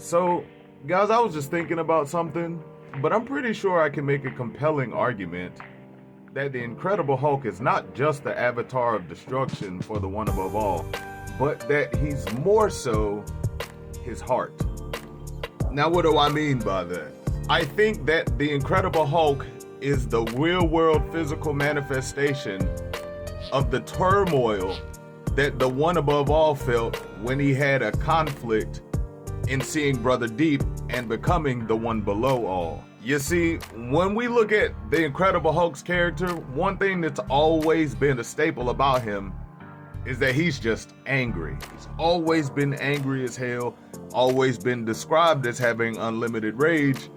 So, guys, I was just thinking about something, but I'm pretty sure I can make a compelling argument that the Incredible Hulk is not just the avatar of destruction for the one above all, but that he's more so his heart. Now, what do I mean by that? I think that the Incredible Hulk is the real-world physical manifestation of the turmoil that the one above all felt when he had a conflict in seeing Brother Deep and becoming the one below all. You see, when we look at the Incredible Hulk's character, one thing that's always been a staple about him is that he's just angry. He's always been angry as hell, always been described as having unlimited rage,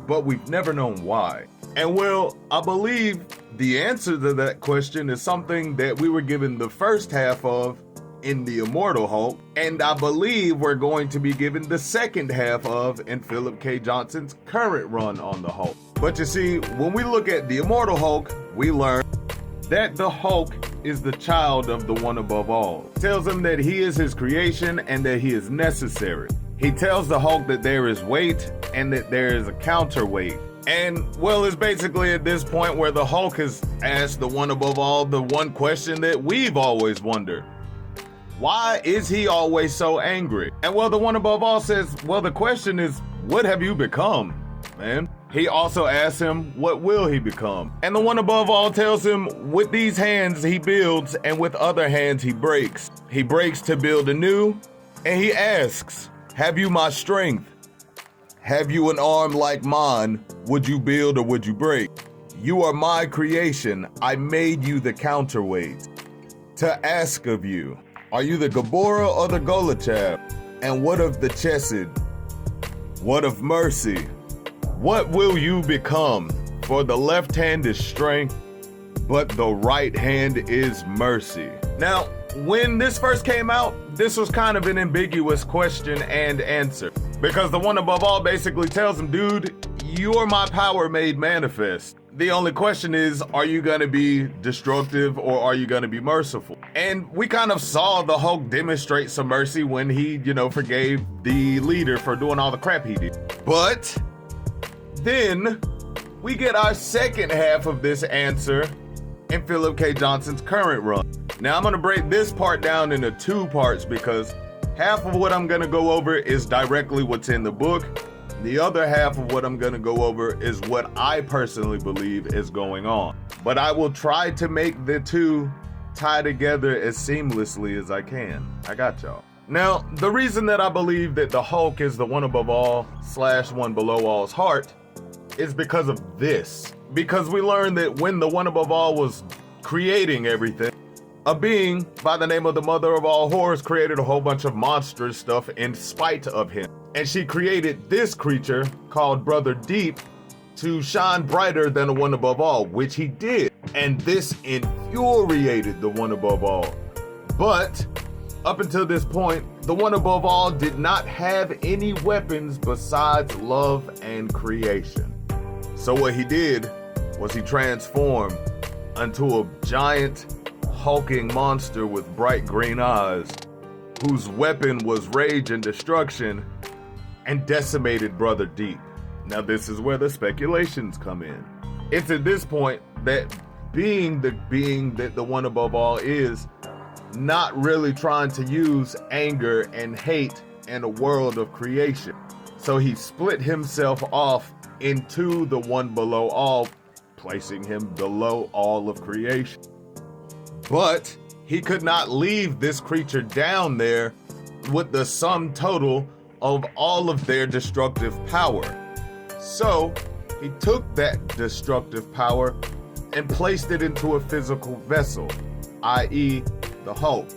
but we've never known why. And well, I believe the answer to that question is something that we were given the first half of in the Immortal Hulk, and I believe we're going to be given the second half of in Philip K. Johnson's current run on the Hulk. But you see, when we look at the Immortal Hulk, we learn that the Hulk is the child of the one above all. He tells him that he is his creation and that he is necessary. He tells the Hulk that there is weight and that there is a counterweight. And, well, it's basically at this point where the Hulk has asked the one above all the one question that we've always wondered. Why is he always so angry? And, well, the one above all says, well, the question is, what have you become, man? He also asks him, what will he become? And the one above all tells him, with these hands he builds, and with other hands he breaks. He breaks to build anew, and he asks, have you my strength? Have you an arm like mine? Would you build or would you break? You are my creation. I made you the counterweight. To ask of you, are you the Gabora or the Golachab? And what of the Chesed? What of mercy? What will you become? For the left hand is strength, but the right hand is mercy. Now, when this first came out, this was kind of an ambiguous question and answer. Because the one above all basically tells him, dude, you're my power made manifest. The only question is, are you going to be destructive or are you going to be merciful? And we kind of saw the Hulk demonstrate some mercy when he, forgave the leader for doing all the crap he did. But then we get our second half of this answer in Philip K. Johnson's current run. Now I'm going to break this part down into two parts because half of what I'm going to go over is directly what's in the book. The other half of what I'm going to go over is what I personally believe is going on. But I will try to make the two tie together as seamlessly as I can. I got y'all. Now, the reason that I believe that the Hulk is the one above all / one below all's heart is because of this. Because we learned that when the one above all was creating everything, a being by the name of the mother of all horrors created a whole bunch of monstrous stuff in spite of him. And she created this creature called Brother Deep to shine brighter than the one above all, which he did. And this infuriated the one above all. But up until this point, the one above all did not have any weapons besides love and creation. So what he did was he transformed into a giant hulking monster with bright green eyes, whose weapon was rage and destruction, and decimated Brother Deep. Now this is where the speculations come in. It's at this point that being the being that the one above all is, not really trying to use anger and hate in a world of creation. So he split himself off into the one below all, placing him below all of creation. But he could not leave this creature down there with the sum total of all of their destructive power. So he took that destructive power and placed it into a physical vessel, i.e. the Hulk,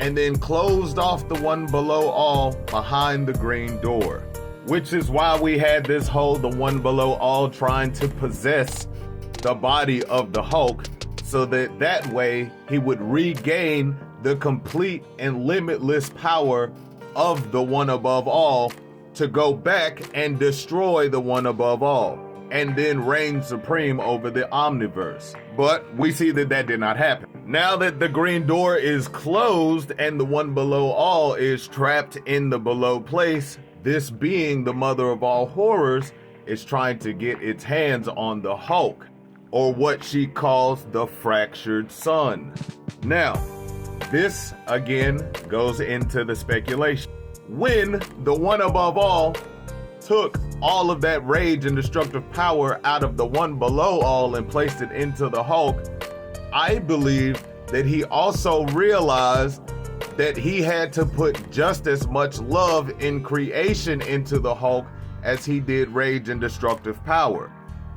and then closed off the one below all behind the green door. Which is why we had this whole the one below all trying to possess the body of the Hulk, so that way he would regain the complete and limitless power of the one above all to go back and destroy the one above all, and then reign supreme over the omniverse. But we see that that did not happen. Now that the green door is closed and the one below all is trapped in the below place, this being the mother of all horrors is trying to get its hands on the Hulk, or what she calls the fractured sun. Now, this again goes into the speculation. When the one above all took all of that rage and destructive power out of the one below all and placed it into the Hulk, I believe that he also realized that he had to put just as much love in creation into the Hulk as he did rage and destructive power,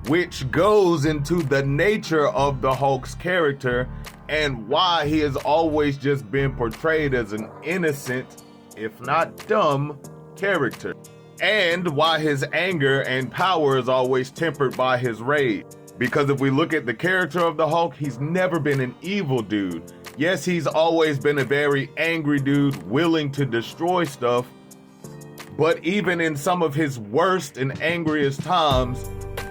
which goes into the nature of the Hulk's character and why he has always just been portrayed as an innocent, if not dumb, character, and why his anger and power is always tempered by his rage. Because if we look at the character of the Hulk, he's never been an evil dude. Yes, he's always been a very angry dude, willing to destroy stuff, but even in some of his worst and angriest times,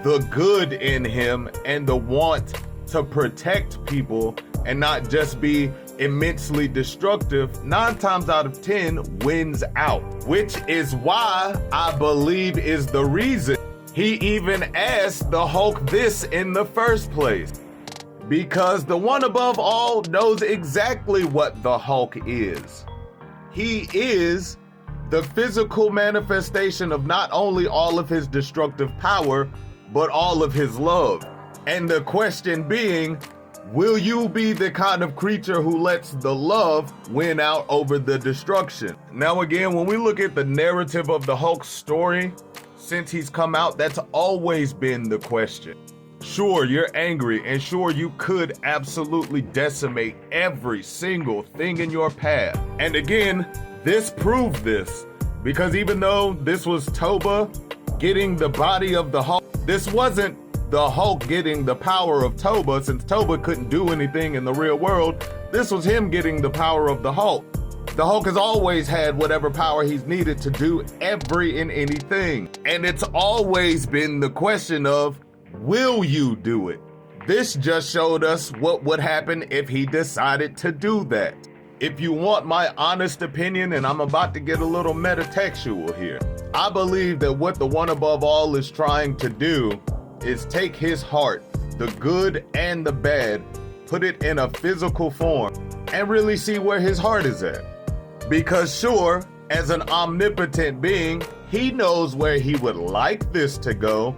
the good in him and the want to protect people and not just be immensely destructive, 9 times out of 10 wins out, which is why I believe is the reason he even asked the Hulk this in the first place. Because the one above all knows exactly what the Hulk is. He is the physical manifestation of not only all of his destructive power, but all of his love. And the question being, will you be the kind of creature who lets the love win out over the destruction? Now again, when we look at the narrative of the Hulk's story, since he's come out, that's always been the question. Sure, you're angry, and sure, you could absolutely decimate every single thing in your path. And again, this proved this, because even though this was Toba getting the body of the Hulk, this wasn't the Hulk getting the power of Toba, since Toba couldn't do anything in the real world. This was him getting the power of the Hulk. The Hulk has always had whatever power he's needed to do every and anything. And it's always been the question of, will you do it? This just showed us what would happen if he decided to do that. If you want my honest opinion, and I'm about to get a little metatextual here, I believe that what the one above all is trying to do is take his heart, the good and the bad, put it in a physical form, and really see where his heart is at. Because sure, as an omnipotent being, he knows where he would like this to go,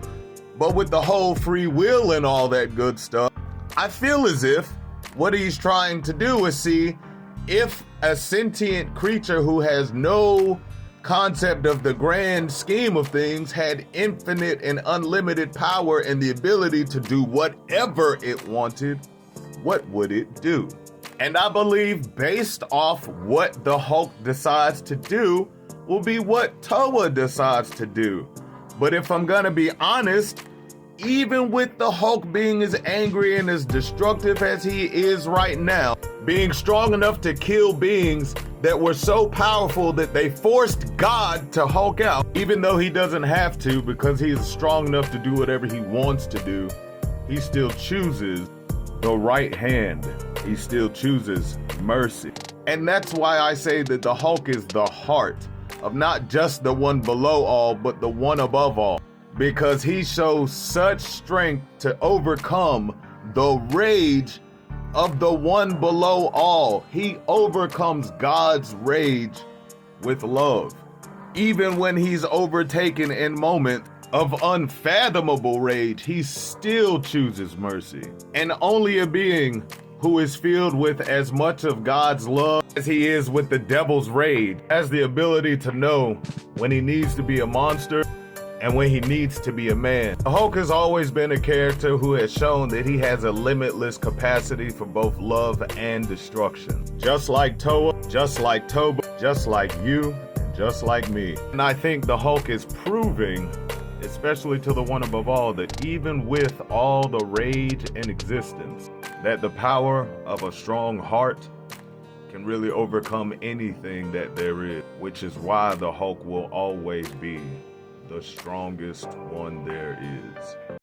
but with the whole free will and all that good stuff, I feel as if what he's trying to do is see if a sentient creature who has no concept of the grand scheme of things had infinite and unlimited power and the ability to do whatever it wanted, what would it do? And I believe based off what the Hulk decides to do will be what Tooa decides to do. But if I'm gonna be honest, even with the Hulk being as angry and as destructive as he is right now, being strong enough to kill beings that were so powerful that they forced God to Hulk out, even though he doesn't have to because he's strong enough to do whatever he wants to do, he still chooses the right hand. He still chooses mercy. And that's why I say that the Hulk is the heart of not just the one below all, but the one above all. Because he shows such strength to overcome the rage of the one below all. He overcomes God's rage with love. Even when he's overtaken in moments of unfathomable rage, he still chooses mercy. And only a being who is filled with as much of God's love as he is with the devil's rage has the ability to know when he needs to be a monster and when he needs to be a man. The Hulk has always been a character who has shown that he has a limitless capacity for both love and destruction. Just like Tooa, just like Toba, just like you, and just like me. And I think the Hulk is proving, especially to the one above all, that even with all the rage in existence, that the power of a strong heart can really overcome anything that there is, which is why the Hulk will always be the strongest one there is.